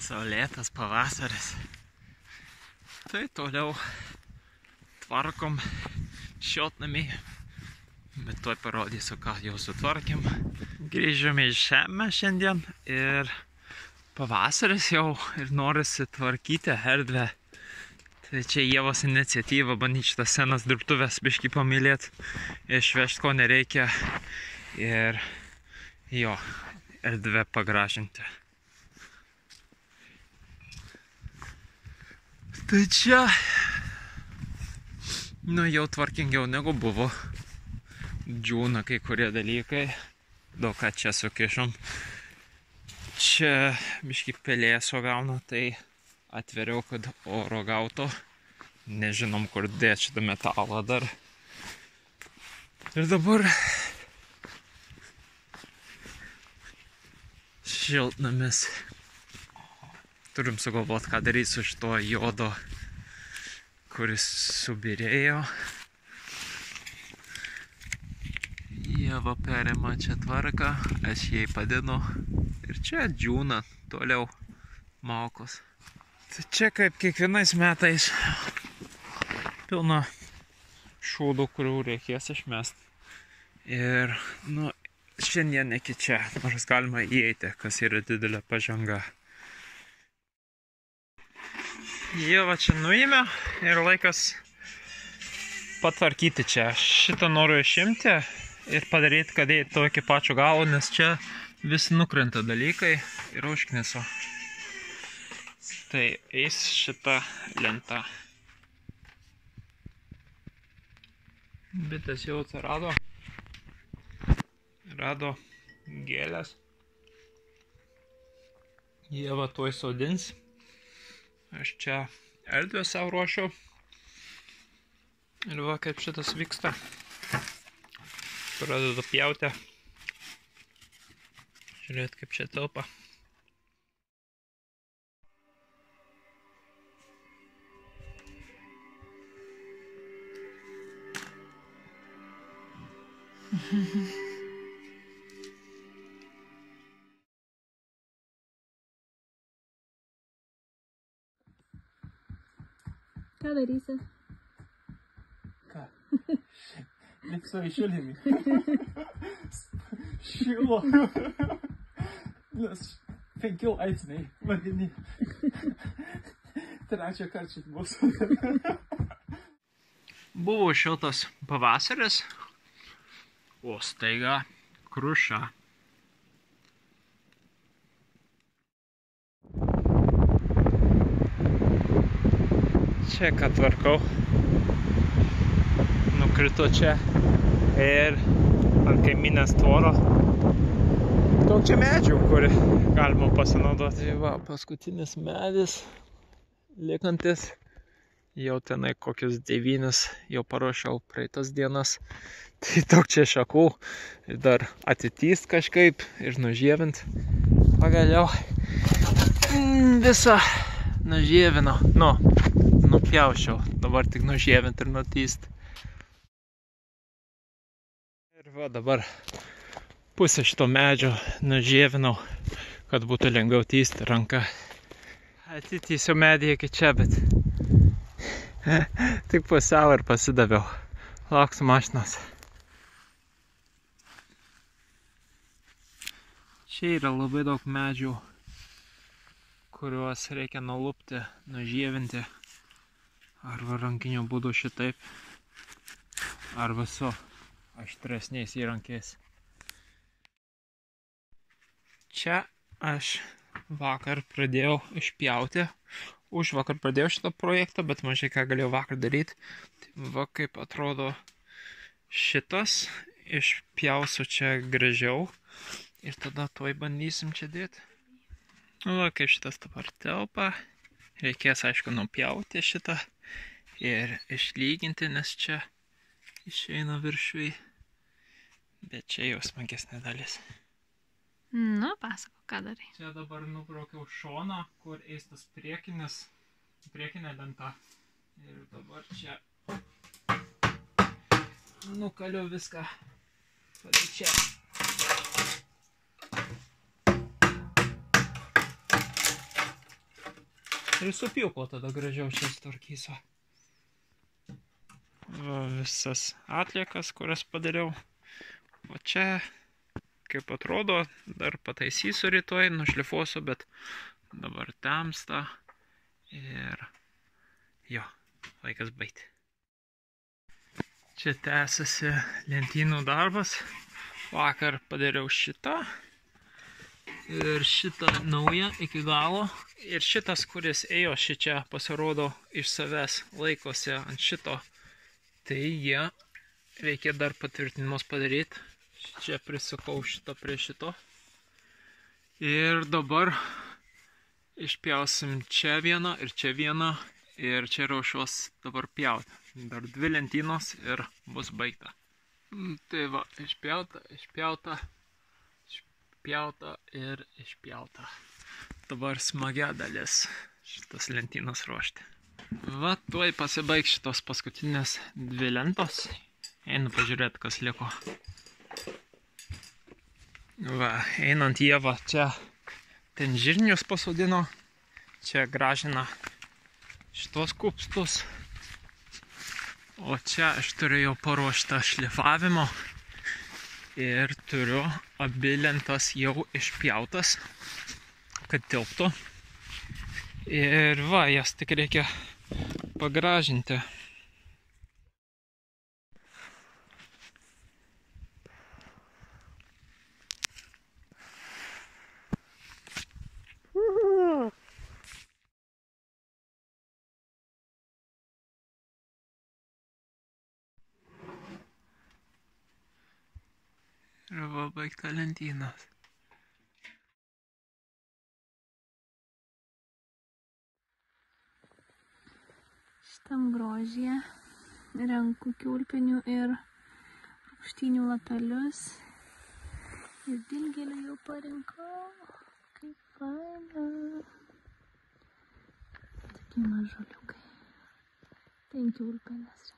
Saulėtas pavasaris. Tai toliau tvarkom šiltnamį, bet tuoj parodysiu, ką jau sutvarkėm. Grįžome iš žemę šiandien ir pavasaris jau ir norisi tvarkyti erdvę. Tai čia Ievos iniciatyva bandyti šitas senas dirbtuvės biškį pamylėti, išvežti ko nereikia ir jo erdvę pagražinti. Tai čia jau tvarkingiau negu buvo. Džiūna kai kurie dalykai, daug ką čia sukišom. Čia biškį pelėso gauna, tai atveriau, kad oro gautų. Nežinom, kur dėti šitą metalą dar. Ir dabar šiltnamis. Turim sugalvoti, ką daryti su šito jodo, kuris subirėjo. Ieva perima čia tvarką, aš jai padinu. Ir čia džiūna toliau maukos. Tai čia kaip kiekvienais metais pilna šūdų, kurių reikės išmesti. Ir, šiandien iki čia, nors galima įeiti, kas yra didelė pažanga. Ieva čia nuėmė ir laikas patvarkyti čia. Šitą noriu išimti ir padaryti, kad eitų iki pačio galo, nes čia vis nukrenta dalykai ir užkniso. Tai eis šitą lentą. Bitės jau atsirado. Rado gėlės. Ieva tuoj sodins. Aš čia erdvę savo ruošiu. Ir va, kaip šitas vyksta. Pradedu pjauti. Žiūrėt, kaip čia telpa. Ką darysi? Ką? Liksai šilimi. Šilo. Nes 5 laipsniai vandeny. Trečią kartą šit bus. Buvo šiltas pavasaris, o staiga kruša. Čia ką tvarkau. Nukrito čia ir ant kaiminės tvoro. Daug čia medžių, kur galima pasinaudoti. Va, paskutinis medis likantis. Jau tenai kokius 9 jau paruošiau praeitas dienas. Tai daug čia šakų ir dar atityst kažkaip ir nužievint. Pagaliau visą nužievino. Nupjaušiau, dabar tik nužievint ir nutyst. Ir va dabar pusę šito medžio nužievinau, kad būtų lengviau tysti ranka. Atitysiu medį iki čia, bet tik pusiau ir pasidaviau. Lauksiu mašinos. Čia yra labai daug medžių, kuriuos reikia nulupti, nužievinti. Arba rankiniu būdu šitaip, arba su aštresniais įrankiais. Čia aš vakar pradėjau išpjauti. Užvakar pradėjau šitą projektą, bet mažai ką galėjau vakar daryti. Tai va kaip atrodo šitas. Išpjausiu čia gražiau. Ir tada tuoj bandysim čia dėti. Va kaip šitas dabar telpa. Reikės aišku nupjauti šitą. Ir išlyginti, nes čia išeina viršui. Bet čia jau smagesnė dalis. Pasako, ką darai. Čia dabar nubraukiau šoną, kur eis tas priekinė lenta. Ir dabar čia nukaliu viską. Tai čia Ir su pjūklu tada gražiau čia sutvarkysiu. Va, visas atliekas, kurias padariau. O čia, kaip atrodo, dar pataisysiu rytoj, nušlifuosiu, bet dabar temsta. Ir jo, laikas baigti. Čia tęsiasi lentynų darbas. Vakar padariau šitą. Ir šitą naują iki galo. Ir šitas, kuris ėjo šičia, pasirodo iš savęs laikosi ant šito. Tai jie reikia dar patvirtinimus padaryti. Čia prisukau šitą prie šito. Ir dabar išpjausim čia vieną ir čia vieną. Ir čia raušiuos dabar pjauti. Dar 2 lentynos ir bus baigta. Tai va, išpjauta, išpjauta. Išpjauta ir išpjauta. Dabar smagia dalis šitas lentynas ruošti. Va, tuoj pasibaigs šitos paskutinės 2 lentos. Einu pažiūrėti, kas liko. Va, einant Ieva čia ten žirnius pasodino. Čia gražina šitos kupstus. O čia aš turiu jau paruoštą šlifavimo. Ir turiu abi lentas jau išpjautas, kad tilptų. Ir va, jas tik reikia pagražinti. Ir va, baigta lentynas. Šitam grožyje renku kiaulpienių ir rūgštynių lapelius. Ir dilgėlių jau parinkau. Kaip faina. Tokie mažuliukai. 5 kiaulpienes.